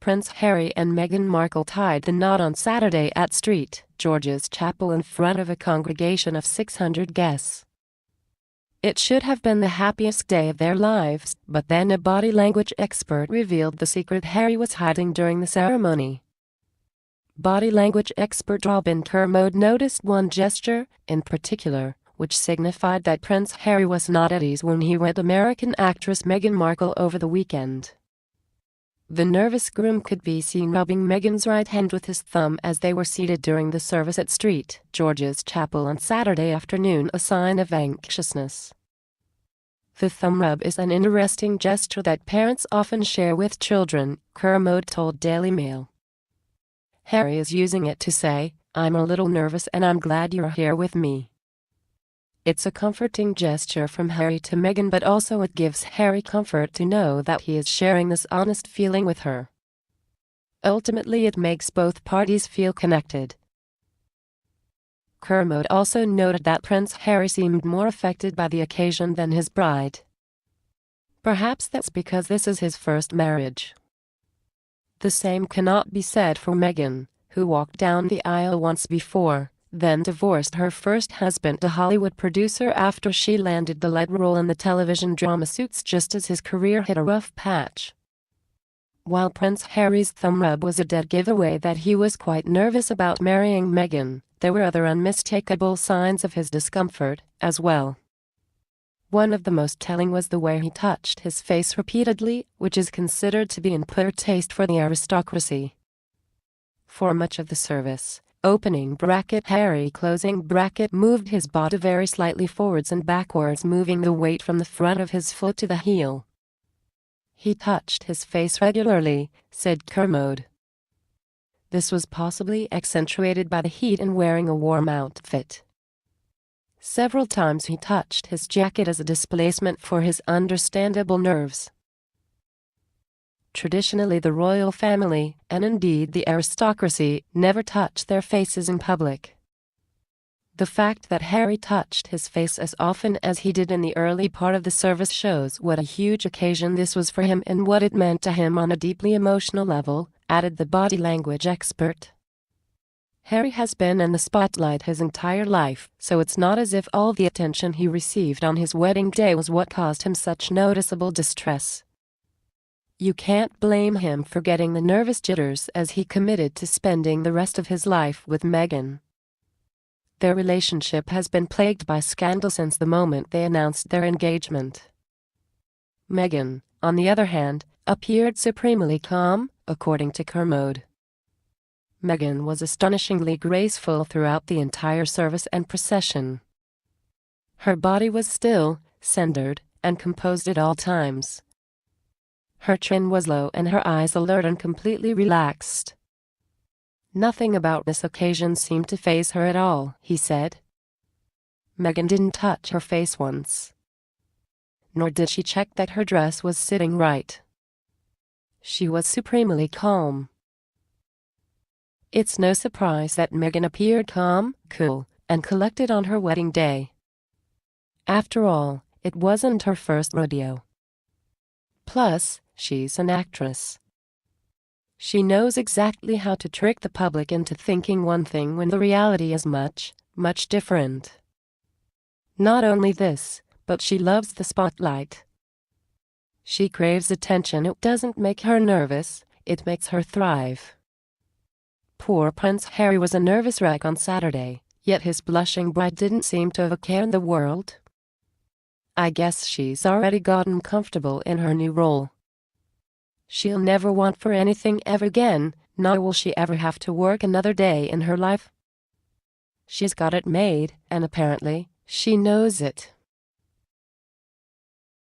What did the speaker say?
Prince Harry and Meghan Markle tied the knot on Saturday at St. George's Chapel in front of a congregation of 600 guests. It should have been the happiest day of their lives, but then a body language expert revealed the secret Harry was hiding during the ceremony. Body language expert Robin Kermode noticed one gesture, in particular, which signified that Prince Harry was not at ease when he wed American actress Meghan Markle over the weekend. The nervous groom could be seen rubbing Meghan's right hand with his thumb as they were seated during the service at St. George's Chapel on Saturday afternoon, a sign of anxiousness. The thumb rub is an interesting gesture that parents often share with children, Kermode told Daily Mail. Harry is using it to say, "I'm a little nervous and I'm glad you're here with me." It's a comforting gesture from Harry to Meghan, but also it gives Harry comfort to know that he is sharing this honest feeling with her. Ultimately, it makes both parties feel connected. Kermode also noted that Prince Harry seemed more affected by the occasion than his bride. Perhaps that's because this is his first marriage. The same cannot be said for Meghan, who walked down the aisle once before, then divorced her first husband, a Hollywood producer, after she landed the lead role in the television drama Suits just as his career hit a rough patch. While Prince Harry's thumb rub was a dead giveaway that he was quite nervous about marrying Meghan, there were other unmistakable signs of his discomfort, as well. One of the most telling was the way he touched his face repeatedly, which is considered to be in poor taste for the aristocracy. For much of the service, Harry moved his body very slightly forwards and backwards, moving the weight from the front of his foot to the heel. He touched his face regularly, said Kermode. This was possibly accentuated by the heat and wearing a warm outfit. Several times he touched his jacket as a displacement for his understandable nerves. Traditionally, the royal family, and indeed the aristocracy, never touch their faces in public. The fact that Harry touched his face as often as he did in the early part of the service shows what a huge occasion this was for him and what it meant to him on a deeply emotional level, added the body language expert. Harry has been in the spotlight his entire life, so it's not as if all the attention he received on his wedding day was what caused him such noticeable distress. You can't blame him for getting the nervous jitters, as he committed to spending the rest of his life with Meghan. Their relationship has been plagued by scandal since the moment they announced their engagement. Meghan, on the other hand, appeared supremely calm, according to Kermode. Meghan was astonishingly graceful throughout the entire service and procession. Her body was still, centered, and composed at all times. Her chin was low and her eyes alert and completely relaxed. Nothing about this occasion seemed to faze her at all, he said. Meghan didn't touch her face once. Nor did she check that her dress was sitting right. She was supremely calm. It's no surprise that Meghan appeared calm, cool, and collected on her wedding day. After all, it wasn't her first rodeo. Plus, she's an actress. She knows exactly how to trick the public into thinking one thing when the reality is much, much different. Not only this, but she loves the spotlight. She craves attention. It doesn't make her nervous, it makes her thrive. Poor Prince Harry was a nervous wreck on Saturday, yet his blushing bride didn't seem to have a care in the world. I guess she's already gotten comfortable in her new role. She'll never want for anything ever again, nor will she ever have to work another day in her life. She's got it made, and apparently, she knows it.